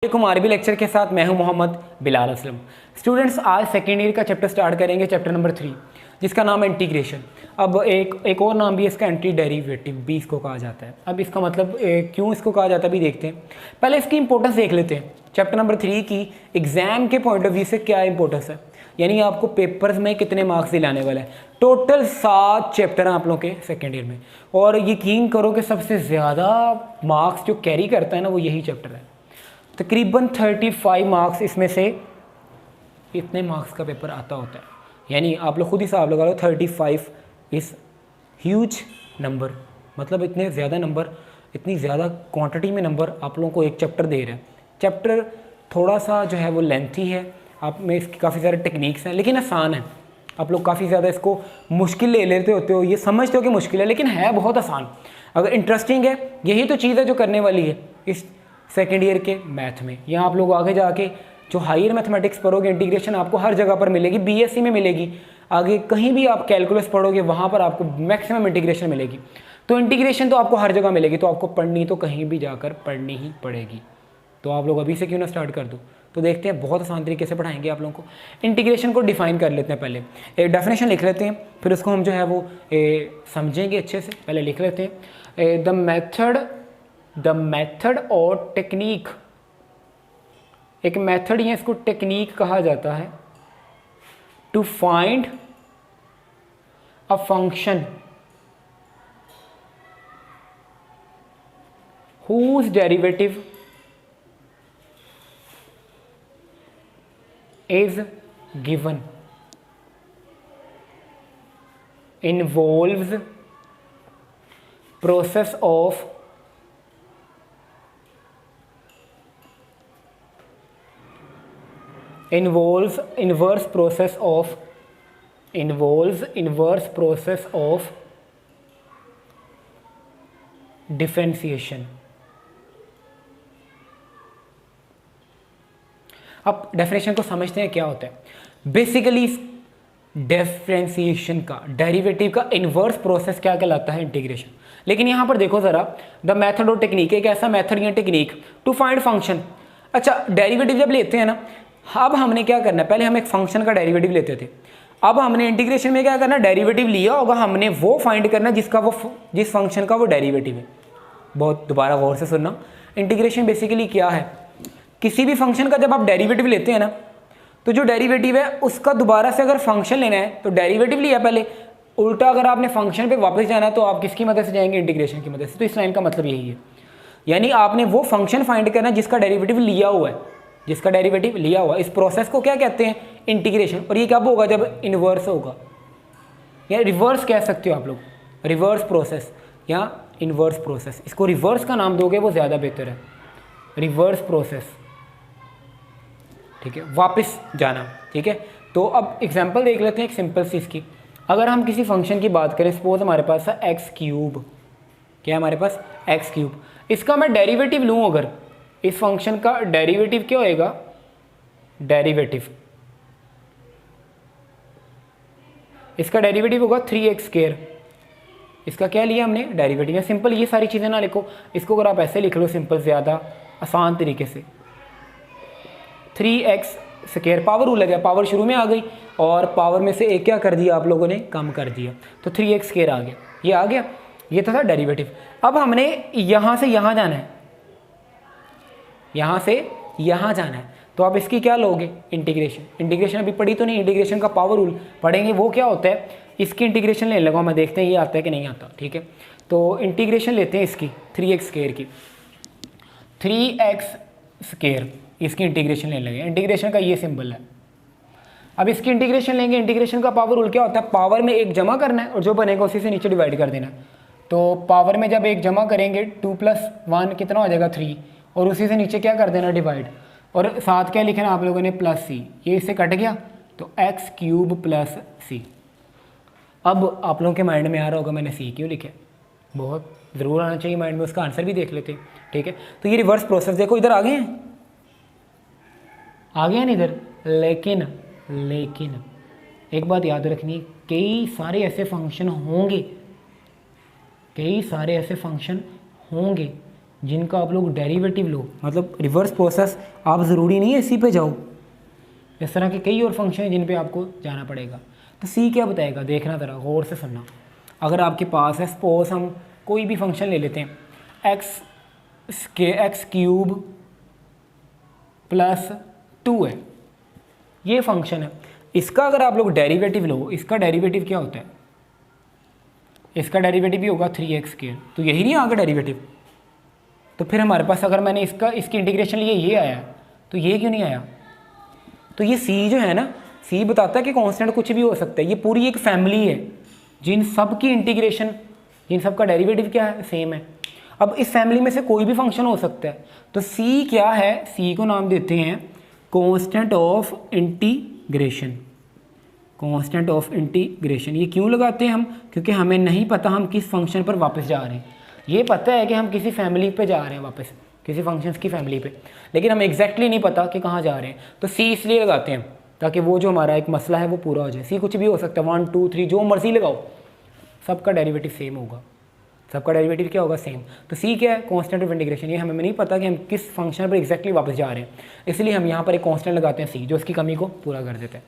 कुमार भी लेक्चर के साथ मैं हूं मोहम्मद बिलाल असलम। स्टूडेंट्स, आज सेकेंड ईयर का चैप्टर स्टार्ट करेंगे, चैप्टर नंबर 3, जिसका नाम है इंटीग्रेशन। अब एक और नाम भी है इसका, एंटी डेरिवेटिव भी इसको कहा जाता है। अब इसका मतलब क्यों इसको कहा जाता है भी देखते हैं। पहले इसकी इंपॉर्टेंस देख लेते हैं। चैप्टर नंबर 3 की एग्जाम के पॉइंट ऑफ व्यू से क्या इंपॉर्टेंस है, यानी आपको पेपर्स में कितने मार्क्स दिलाने वाला है। टोटल 7 चैप्टर हैं आप लोगों के सेकेंड ईयर में, और यकीन करो कि सबसे ज़्यादा मार्क्स जो कैरी करता है ना वो यही चैप्टर है। तकरीबन 35 मार्क्स इसमें से इतने मार्क्स का पेपर आता होता है, यानी आप लोग खुद ही हिसाब लगा लो। 35 इस ह्यूज नंबर, मतलब इतने ज़्यादा नंबर, इतनी ज़्यादा क्वांटिटी में नंबर आप लोगों को एक चैप्टर दे रहे हैं। चैप्टर थोड़ा सा जो है वो लेंथी है, आप में इसकी काफ़ी सारे टेक्निक्स हैं, लेकिन आसान है। आप लोग काफ़ी ज़्यादा इसको मुश्किल ले लेते होते हो, ये समझते हो कि मुश्किल है, लेकिन है बहुत आसान। अगर इंटरेस्टिंग है, यही तो चीज़ है जो करने वाली है इस सेकेंड ईयर के मैथ में। यहाँ आप लोग आगे जाके जो हायर मैथमेटिक्स पढ़ोगे, इंटीग्रेशन आपको हर जगह पर मिलेगी, बीएससी में मिलेगी, आगे कहीं भी आप कैलकुलस पढ़ोगे वहाँ पर आपको मैक्सिमम इंटीग्रेशन मिलेगी। तो इंटीग्रेशन तो आपको हर जगह मिलेगी, तो आपको पढ़नी तो कहीं भी जाकर पढ़नी ही पड़ेगी। तो आप लोग अभी से क्यों ना स्टार्ट कर दो। तो देखते हैं, बहुत आसान तरीके से पढ़ाएंगे आप लोगों को। इंटीग्रेशन को डिफाइन कर लेते हैं, पहले एक डेफिनेशन लिख लेते हैं, फिर उसको हम जो है वो समझेंगे अच्छे से। पहले लिख लेते हैं द मेथड और टेक्निक। एक मेथड या इसको टेक्निक कहा जाता है, to find a function whose derivative is given, involves process of involves inverse process of differentiation। अब डेफिनेशन को समझते हैं क्या होता है। बेसिकली डिफरेंशिएशन का, डेरिवेटिव का इन्वर्स प्रोसेस क्या कहलाता है, इंटीग्रेशन। लेकिन यहाँ पर देखो ज़रा, द मेथड और टेक्निक, एक ऐसा मेथड या टेक्निक टू फाइंड फंक्शन। अच्छा, डेरिवेटिव जब लेते हैं ना, अब हमने क्या करना है, पहले हम एक फंक्शन का डेरिवेटिव लेते थे, अब हमने इंटीग्रेशन में क्या करना, डेरिवेटिव लिया होगा, हमने वो फाइंड करना जिस फंक्शन का वो डेरिवेटिव है। बहुत दोबारा गौर से सुनना, इंटीग्रेशन बेसिकली क्या है, किसी भी फंक्शन का जब आप डेरिवेटिव लेते हैं ना, तो जो डेरिवेटिव है उसका दोबारा से अगर फंक्शन लेना है तो डेरिवेटिव लिया पहले, उल्टा अगर आपने फंक्शन पे वापस जाना है तो आप किसकी मदद से जाएंगे, इंटीग्रेशन की मदद से। तो इस लाइन का मतलब यही है, यानी आपने वो फंक्शन फाइंड करना जिसका डेरिवेटिव लिया हुआ है, जिसका डेरिवेटिव लिया हुआ है। इस प्रोसेस को क्या कहते हैं, इंटीग्रेशन। और ये कब होगा, जब इन्वर्स होगा, या रिवर्स कह सकते हो आप लोग, रिवर्स प्रोसेस या इन्वर्स प्रोसेस। इसको रिवर्स का नाम दोगे वो ज़्यादा बेहतर है, रिवर्स प्रोसेस, ठीक है, वापस जाना। ठीक है, तो अब एग्जांपल देख लेते हैं एक सिंपल सी इसकी। अगर हम किसी फंक्शन की बात करें, सपोज हमारे पास है एक्स क्यूब, क्या है हमारे पास, एक्स क्यूब। इसका मैं डेरिवेटिव लूँ, अगर इस फंक्शन का डेरिवेटिव क्या होएगा, डेरिवेटिव, इसका डेरिवेटिव होगा 3x²। इसका क्या लिया हमने, डेरिवेटिव। है सिंपल, ये सारी चीज़ें ना लिखो, इसको अगर आप ऐसे लिख लो सिंपल, ज़्यादा आसान तरीके से, 3x², पावर रूल लगा, पावर शुरू में आ गई और पावर में से एक क्या कर दिया आप लोगों ने, कम कर दिया, तो 3x² आ गया, ये आ गया, ये था डेरिवेटिव। अब हमने यहाँ से यहाँ जाना है, यहाँ से यहाँ जाना है, तो आप इसकी क्या लोगे, इंटीग्रेशन। इंटीग्रेशन अभी पढ़ी तो नहीं, इंटीग्रेशन का पावर रूल पढ़ेंगे, वो क्या होता है, इसकी इंटीग्रेशन लेने लगा मैं, देखते हैं ये आता है कि नहीं आता। ठीक है, तो इंटीग्रेशन लेते हैं इसकी 3x² की, 3x², इसकी इंटीग्रेशन लेने लगे। इंटीग्रेशन का ये सिंबल है। अब इसकी इंटीग्रेशन लेंगे, इंटीग्रेशन का पावर रूल क्या होता है, पावर में एक जमा करना है और जो बनेगा उसी से नीचे डिवाइड कर देना है। तो पावर में जब एक जमा करेंगे 2 + 1 कितना हो जाएगा, 3, और उसी से नीचे क्या कर देना, डिवाइड, और साथ क्या लिखना आप लोगों ने, +c, ये इससे कट गया तो x³ + c। अब आप लोगों के माइंड में आ रहा होगा मैंने c क्यों लिखा, बहुत ज़रूर आना चाहिए माइंड में, उसका आंसर भी देख लेते हैं। ठीक है, तो ये रिवर्स प्रोसेस देखो, इधर आ गए हैं, आ गया नहीं इधर, लेकिन एक बात याद रखनी, कई सारे ऐसे फंक्शन होंगे जिनका आप लोग डेरिवेटिव लो, मतलब रिवर्स प्रोसेस, आप ज़रूरी नहीं है इसी पे जाओ, इस तरह के कई और फंक्शन हैं जिन पे आपको जाना पड़ेगा। तो सी क्या बताएगा, देखना ज़रा गौर से सुनना। अगर आपके पास है, सपोज हम कोई भी फंक्शन ले लेते हैं, एक्स क्यूब प्लस 2 है, ये फंक्शन है। इसका अगर आप लोग डेरिवेटिव लो, इसका डेरिवेटिव क्या होता है, इसका डेरिवेटिव भी होगा 3x²। तो यही नहीं आगे डेरिवेटिव, तो फिर हमारे पास अगर मैंने इसकी इंटीग्रेशन लिए ये आया, तो ये क्यों नहीं आया। तो ये सी जो है ना, सी बताता है कि कांस्टेंट कुछ भी हो सकता है। ये पूरी एक फैमिली है जिन सब की इंटीग्रेशन, जिन सब का डेरिवेटिव क्या है, सेम है। अब इस फैमिली में से कोई भी फंक्शन हो सकता है। तो सी क्या है, सी को नाम देते हैं constant of integration. Constant of integration ये क्यों लगाते हैं हम, क्योंकि हमें नहीं पता हम किस फंक्शन पर वापस जा रहे हैं। ये पता है कि हम किसी फैमिली पे जा रहे हैं वापस, किसी फंक्शंस की फैमिली पे, लेकिन हमें एग्जैक्टली नहीं पता कि कहाँ जा रहे हैं। तो सी इसलिए लगाते हैं ताकि वो जो हमारा एक मसला है वो पूरा हो जाए। सी कुछ भी हो सकता है, 1 2 3 जो मर्जी लगाओ, सबका डेरिवेटिव सेम होगा, सबका डेरिवेटिव क्या होगा, सेम। तो सी क्या है, कांस्टेंट ऑफ इंटीग्रेशन। ये हमें नहीं पता कि हम किस फंक्शन पर एग्जैक्टली वापस जा रहे हैं, इसलिए हम यहाँ पर एक कांस्टेंट लगाते हैं सी, जो इसकी कमी को पूरा कर देता है।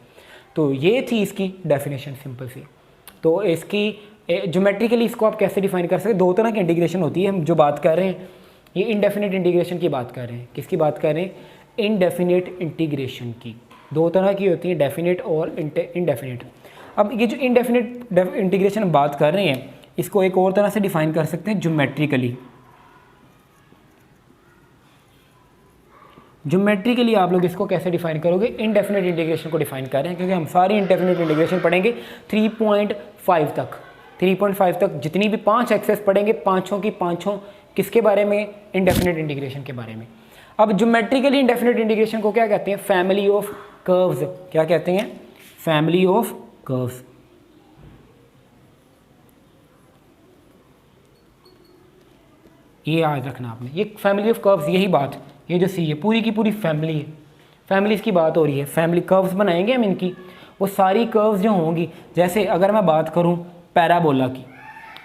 तो ये थी इसकी डेफिनेशन, सिंपल सी। तो इसकी ज्योमेट्रिकली इसको आप कैसे डिफाइन कर सकते हैं, दो तरह की इंटीग्रेशन होती है। हम जो बात कर रहे हैं ये इनडेफिनिट इंटीग्रेशन की बात कर रहे हैं। किसकी बात कर रहे हैं, इनडेफिनिट इंटीग्रेशन की। दो तरह की होती है, डेफिनिट और इनडेफिनिट। अब ये जो इनडेफिनिट इंटीग्रेशन हम बात कर रहे हैं, इसको एक और तरह से डिफाइन कर सकते हैं, ज्योमेट्रिकली। ज्योमेट्रिकली आप लोग इसको कैसे डिफाइन करोगे, इनडेफिनिट इंटीग्रेशन को डिफाइन कर रहे हैं, क्योंकि हम सारी इनडेफिनिट इंटीग्रेशन पढ़ेंगे 3.5 तक। 3.5 तक जितनी भी 5 एक्सेस पढ़ेंगे, पाँचों की पाँचों किसके बारे में, इनडेफिनिट इंटीग्रेशन के बारे में। अब ज्योमेट्रिकली इनडेफिनिट इंटीग्रेशन को क्या कहते हैं, फैमिली ऑफ कर्व्स। क्या कहते हैं, फैमिली ऑफ कर्व्स। ये याद रखना आपने, ये फैमिली ऑफ कर्व्स, यही बात, ये जो सी है पूरी की पूरी फैमिली है, फैमिलीज की बात हो रही है। फैमिली कर्व्स बनाएंगे हम इनकी, वो सारी कर्व्स जो होंगी, जैसे अगर मैं बात करूं पैराबोला की,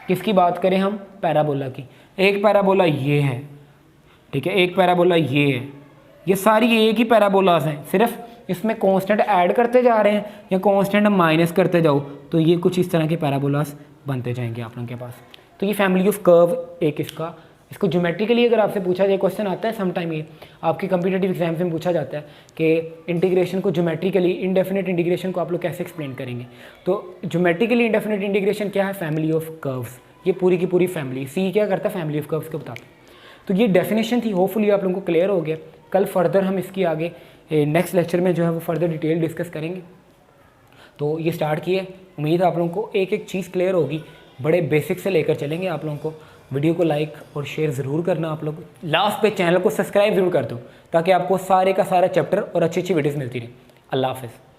किसकी बात करें हम, पैराबोला की। एक पैराबोला ये है, ठीक है, एक पैराबोला ये है, ये सारी एक ही पैराबोलास हैं, सिर्फ इसमें कांस्टेंट ऐड करते जा रहे हैं या कांस्टेंट माइनस करते जाओ, तो ये कुछ इस तरह के पैराबोलास बनते जाएंगे आप लोगों के पास। तो ये फैमिली ऑफ कर्व एक इसको ज्योमेट्रिकली अगर आपसे पूछा जाए, क्वेश्चन आता है समटाइम, ये आपके कम्पिटिटिव एग्जाम में पूछा जाता है कि इंटीग्रेशन को ज्योमेट्रिकली, इनडेफिनिट इंटीग्रेशन को आप लोग कैसे एक्सप्लेन करेंगे। तो ज्योमेट्रिकली इनडेफिनिट इंटीग्रेशन क्या है, फैमिली ऑफ कर्व्स। ये पूरी की पूरी फैमिली, सी क्या करता है, फैमिली ऑफ कर्व्स को बताता है। तो ये डेफिनेशन थी, होपफुली आप लोगों को क्लियर हो गया। कल फर्दर हम इसकी आगे नेक्स्ट लेक्चर में जो है वो फर्दर डिटेल डिस्कस करेंगे। तो ये स्टार्ट किए, उम्मीद है आप लोगों को एक एक चीज़ क्लियर होगी, बड़े बेसिक से लेकर चलेंगे आप लोगों को। वीडियो को लाइक और शेयर ज़रूर करना आप लोग, लास्ट पे चैनल को सब्सक्राइब ज़रूर कर दो, ताकि आपको सारे का सारा चैप्टर और अच्छी अच्छी वीडियोज़ मिलती रहे। अल्लाह हाफ़िज़।